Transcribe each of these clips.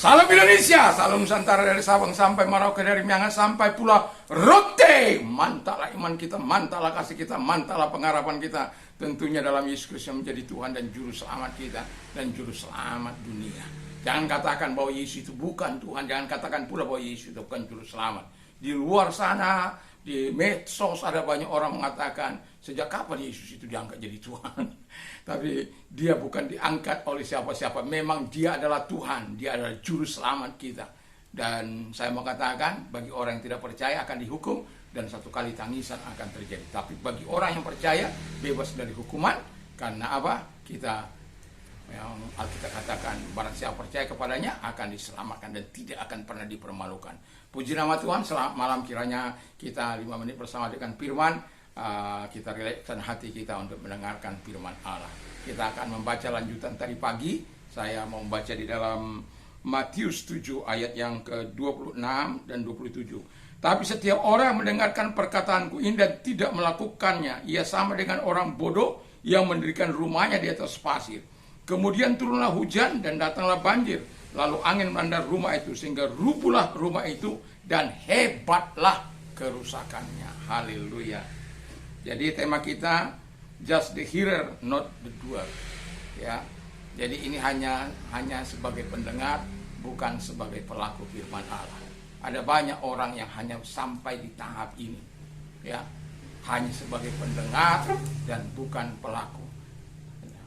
Salam Indonesia, salam Nusantara dari Sabang sampai Merauke, dari Miangas sampai Pulau Rote. Mantaplah iman kita, mantaplah kasih kita, mantaplah pengharapan kita. Tentunya dalam Yesus Kristus yang menjadi Tuhan dan Juru Selamat kita dan Juru Selamat dunia. Jangan katakan bahwa Yesus itu bukan Tuhan, jangan katakan pula bahwa Yesus itu bukan Juru Selamat. Di luar sana, di medsos ada banyak orang mengatakan, sejak kapan Yesus itu diangkat jadi Tuhan? Tapi dia bukan diangkat oleh siapa-siapa. Memang dia adalah Tuhan, dia adalah Juru Selamat kita. Dan saya mau katakan, bagi orang yang tidak percaya akan dihukum, dan satu kali tangisan akan terjadi. Tapi bagi orang yang percaya, bebas dari hukuman. Karena apa? Yang Alkitab katakan, barang siapa percaya kepadanya akan diselamatkan dan tidak akan pernah dipermalukan. Puji nama Tuhan. Selamat malam, kiranya kita 5 menit bersama dengan firman. Kita rilekskan hati kita untuk mendengarkan firman Allah. Kita akan membaca lanjutan tadi pagi. Saya mau membaca di dalam Matius 7 ayat yang ke-26 dan 27. Tapi setiap orang yang mendengarkan perkataanku ini dan tidak melakukannya, ia sama dengan orang bodoh yang mendirikan rumahnya di atas pasir. Kemudian turunlah hujan dan datanglah banjir. Lalu angin melanda rumah itu sehingga rubuhlah rumah itu dan hebatlah kerusakannya. Haleluya. Jadi tema kita just the hearer, not the doer. Ya. Jadi ini hanya sebagai pendengar, bukan sebagai pelaku firman Allah. Ada banyak orang yang hanya sampai di tahap ini. Ya. Hanya sebagai pendengar dan bukan pelaku.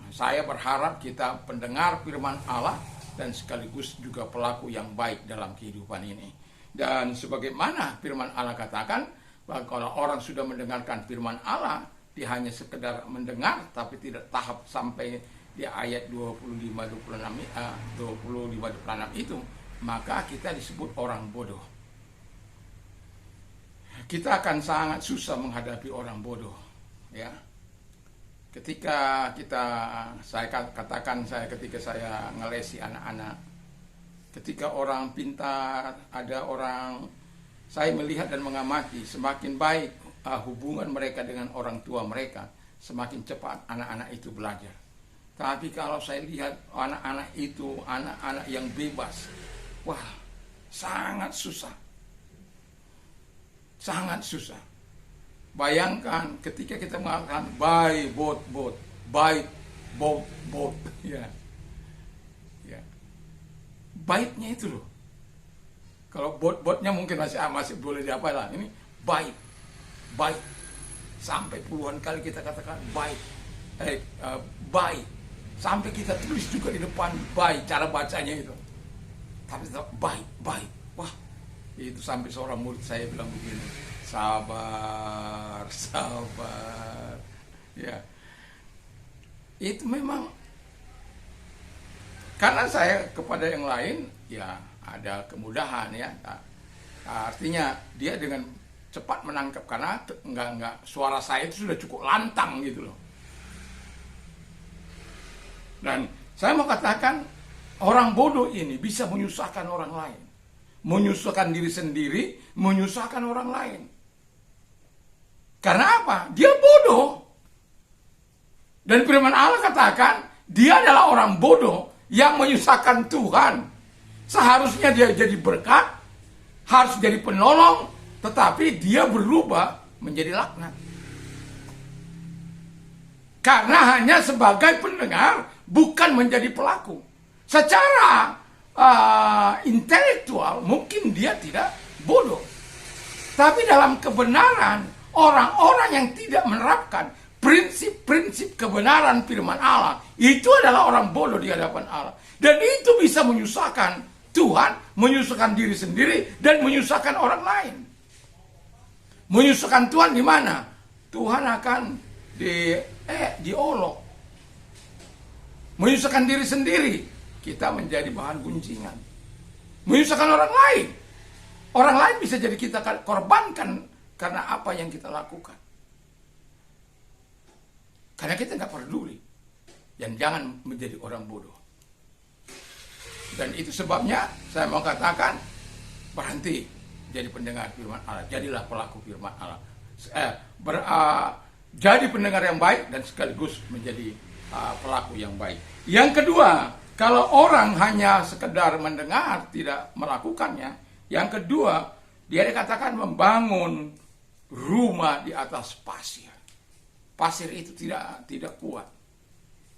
Saya berharap kita pendengar firman Allah dan sekaligus juga pelaku yang baik dalam kehidupan ini. Dan sebagaimana firman Allah katakan, bahwa kalau orang sudah mendengarkan firman Allah, dia hanya sekedar mendengar tapi tidak tahap sampai di ayat 25-26 itu, maka kita disebut orang bodoh. Kita akan sangat susah menghadapi orang bodoh, ya. Ketika ketika saya ngelesi anak-anak, ketika orang pintar, saya melihat dan mengamati semakin baik hubungan mereka dengan orang tua mereka, semakin cepat anak-anak itu belajar. Tapi kalau saya lihat anak-anak itu, anak-anak yang bebas, wah, sangat susah. Sangat susah. Bayangkan ketika kita mengatakan buy boat, buy boat, ya. Ya. Baiknya itu loh. Kalau botnya mungkin masih boleh diapa lah. Ini baik. Sampai puluhan kali kita katakan baik. Baik. Sampai kita tulis juga di depan baik, cara bacanya itu. Tapi tetap baik. Wah, itu sampai seorang murid saya bilang begini. Sabar. Ya. Itu memang karena saya kepada yang lain ya ada kemudahan ya. Artinya dia dengan cepat menangkap karena enggak suara saya itu sudah cukup lantang gitu loh. Dan saya mau katakan orang bodoh ini bisa menyusahkan orang lain. Menyusahkan diri sendiri, menyusahkan orang lain. Karena apa? Dia bodoh. Dan firman Allah katakan, dia adalah orang bodoh yang menyusahkan Tuhan. Seharusnya dia jadi berkat, harus jadi penolong, tetapi dia berubah menjadi laknat. Karena hanya sebagai pendengar, bukan menjadi pelaku. Secara intelektual mungkin dia tidak bodoh. Tapi dalam kebenaran, orang-orang yang tidak menerapkan prinsip-prinsip kebenaran firman Allah, itu adalah orang bodoh di hadapan Allah. Dan itu bisa menyusahkan Tuhan, menyusahkan diri sendiri, dan menyusahkan orang lain. Menyusahkan Tuhan di mana? Tuhan akan diolok. Menyusahkan diri sendiri, kita menjadi bahan gunjingan. Menyusahkan orang lain. Orang lain bisa jadi kita korbankan karena apa yang kita lakukan. Karena kita nggak peduli. Dan jangan menjadi orang bodoh. Dan itu sebabnya saya mau katakan, berhenti jadi pendengar firman Allah. Jadilah pelaku firman Allah. Jadi pendengar yang baik dan sekaligus menjadi pelaku yang baik. Yang kedua, Kalau orang hanya sekedar mendengar, tidak melakukannya. Yang kedua, dia dikatakan membangun rumah di atas pasir. Pasir itu tidak kuat,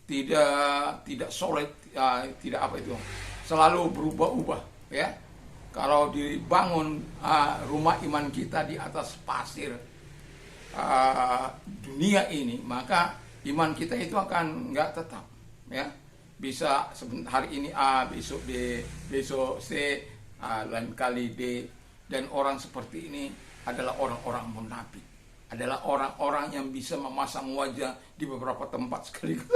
tidak solid, tidak apa itu, selalu berubah-ubah, ya. Kalau dibangun rumah iman kita di atas pasir dunia ini, maka iman kita itu akan nggak tetap, ya. Bisa hari ini A, besok B, besok C, lain kali D. Dan orang seperti ini adalah orang-orang munafik, adalah orang-orang yang bisa memasang wajah di beberapa tempat sekaligus.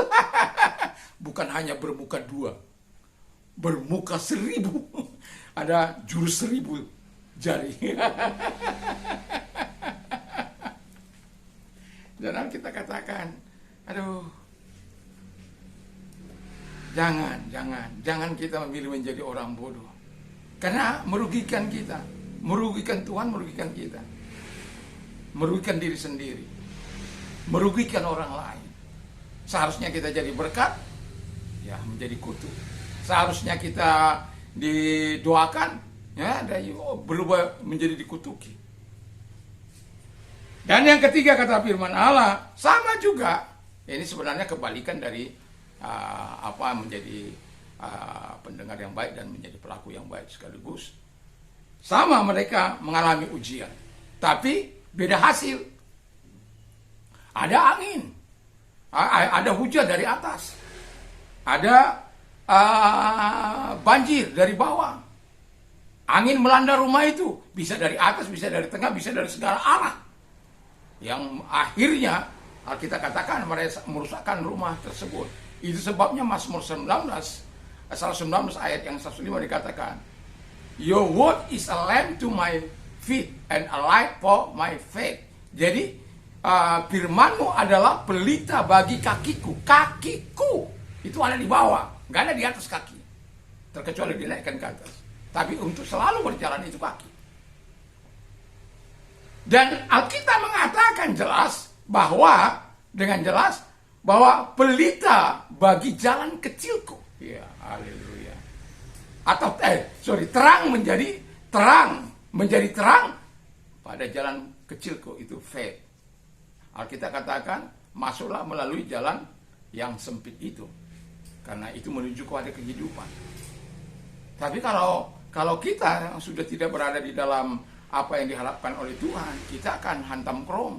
Bukan hanya bermuka dua, bermuka 1000. Ada jurus 1000 jari. Dan kita katakan, aduh, jangan kita memilih menjadi orang bodoh. Karena merugikan kita, merugikan Tuhan, merugikan kita, merugikan diri sendiri, merugikan orang lain. Seharusnya kita jadi berkat, ya menjadi kutuk. Seharusnya kita didoakan, ya berubah menjadi dikutuki. Dan yang ketiga kata firman Allah, sama juga. Ini sebenarnya kebalikan dari menjadi pendengar yang baik dan menjadi pelaku yang baik sekaligus. Sama, mereka mengalami ujian, tapi beda hasil. Ada angin, ada hujan dari atas, ada banjir dari bawah. Angin melanda rumah itu, bisa dari atas, bisa dari tengah, bisa dari segala arah. Yang akhirnya kita katakan merusakkan rumah tersebut. Itu sebabnya Mazmur 19 ayat yang 105 dikatakan, Your word is a lamp to my feet and a light for my faith. Jadi firman-Mu adalah pelita bagi kakiku. Kakiku itu ada di bawah, nggak ada di atas kaki, terkecuali dinaikkan ke atas. Tapi untuk selalu berjalan itu kaki. Dan Alkitab mengatakan dengan jelas bahwa pelita bagi jalan kecilku. Ya, haleluya. Atau terang menjadi terang pada jalan kecilku, itu faith. Alkitab katakan, masuklah melalui jalan yang sempit itu, karena itu menuju kepada kehidupan. Tapi kalau kita sudah tidak berada di dalam apa yang diharapkan oleh Tuhan, kita akan hantam krom.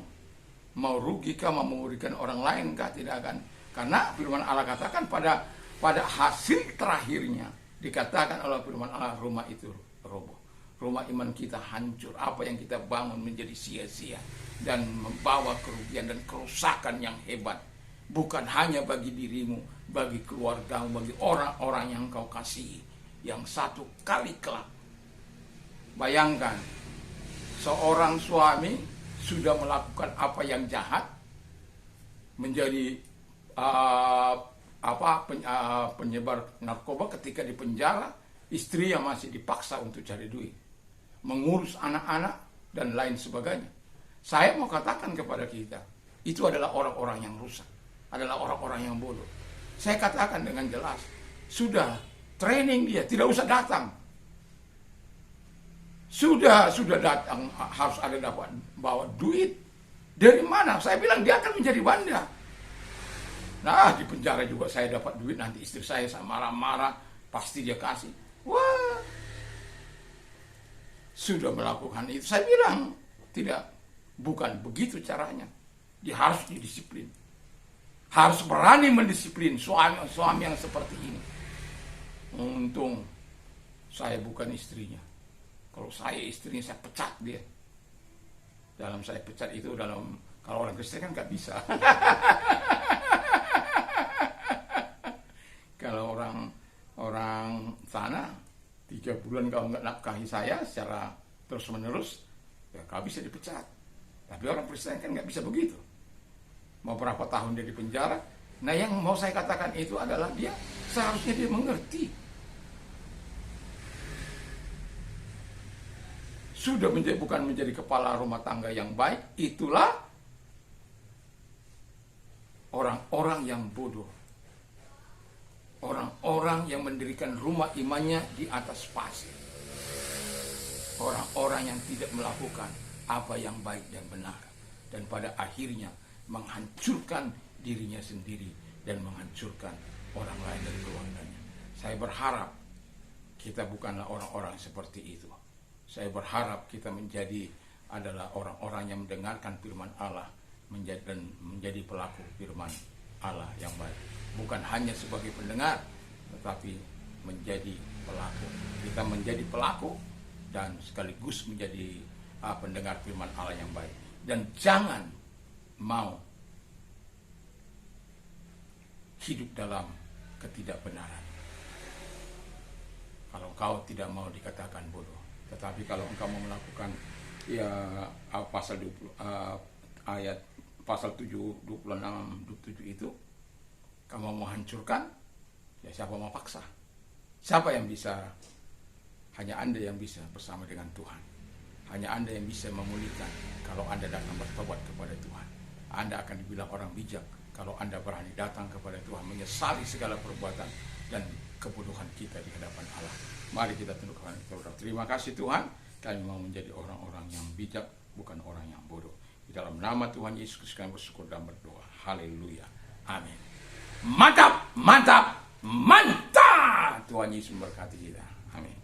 Mau rugi kah, mau merugikan orang lain kah, tidak akan. Karena firman Allah katakan pada hasil terakhirnya dikatakan oleh firman Allah, rumah itu roboh. Rumah iman kita hancur. Apa yang kita bangun menjadi sia-sia dan membawa kerugian dan kerusakan yang hebat. Bukan hanya bagi dirimu, bagi keluargamu, bagi orang-orang yang kau kasihi. Yang satu kali kelak, bayangkan, seorang suami sudah melakukan apa yang jahat, menjadi penyebar narkoba. Ketika di penjara, istri yang masih dipaksa untuk cari duit, mengurus anak-anak dan lain sebagainya. Saya mau katakan kepada kita, itu adalah orang-orang yang rusak, adalah orang-orang yang bodoh. Saya katakan dengan jelas, sudah training dia, tidak usah datang. Sudah datang, harus ada dapat bawa duit. Dari mana? Saya bilang dia akan menjadi banda. Nah, di penjara juga saya dapat duit, nanti istri saya marah-marah, pasti dia kasih. Wah, sudah melakukan itu. Saya bilang, tidak, bukan begitu caranya. Dia harus didisiplin. Harus berani mendisiplin suami yang seperti ini. Untung saya bukan istrinya. Kalau saya istrinya, saya pecat dia. Dalam saya pecat itu kalau orang Kristen kan nggak bisa. Kalau orang sana 3 bulan kalau nggak nafkahi saya secara terus menerus, ya kau bisa dipecat. Tapi orang Kristen kan nggak bisa begitu. Mau berapa tahun dia di penjara? Nah, yang mau saya katakan itu adalah seharusnya dia mengerti. Sudah bukan menjadi kepala rumah tangga yang baik, itulah orang-orang yang bodoh. Orang-orang yang mendirikan rumah imannya di atas pasir. Orang-orang yang tidak melakukan apa yang baik dan benar, dan pada akhirnya menghancurkan dirinya sendiri dan menghancurkan orang lain dan keluarganya. Saya berharap kita bukanlah orang-orang seperti itu. Saya berharap kita adalah orang-orang yang mendengarkan firman Allah dan menjadi pelaku firman Allah yang baik. Bukan hanya sebagai pendengar, tetapi menjadi pelaku. Kita menjadi pelaku dan sekaligus menjadi pendengar firman Allah yang baik. Dan jangan mau hidup dalam ketidakbenaran. Kalau kau tidak mau dikatakan bodoh, tetapi kalau engkau mau melakukan pasal 20, ayat pasal 7, 26, 27 itu, kamu mau hancurkan, ya siapa mau paksa? Siapa yang bisa? Hanya Anda yang bisa bersama dengan Tuhan. Hanya Anda yang bisa memulihkan kalau Anda datang bertobat kepada Tuhan. Anda akan dibilang orang bijak kalau Anda berani datang kepada Tuhan, menyesali segala perbuatan dan kebodohan kita di hadapan Allah. Mari kita tundukkan kita. Terima kasih Tuhan, kami mau menjadi orang-orang yang bijak, bukan orang yang bodoh. Di dalam nama Tuhan Yesus kami bersyukur dan berdoa. Haleluya. Amin. Mantap, mantap, mantap. Tuhan Yesus memberkati kita. Amin.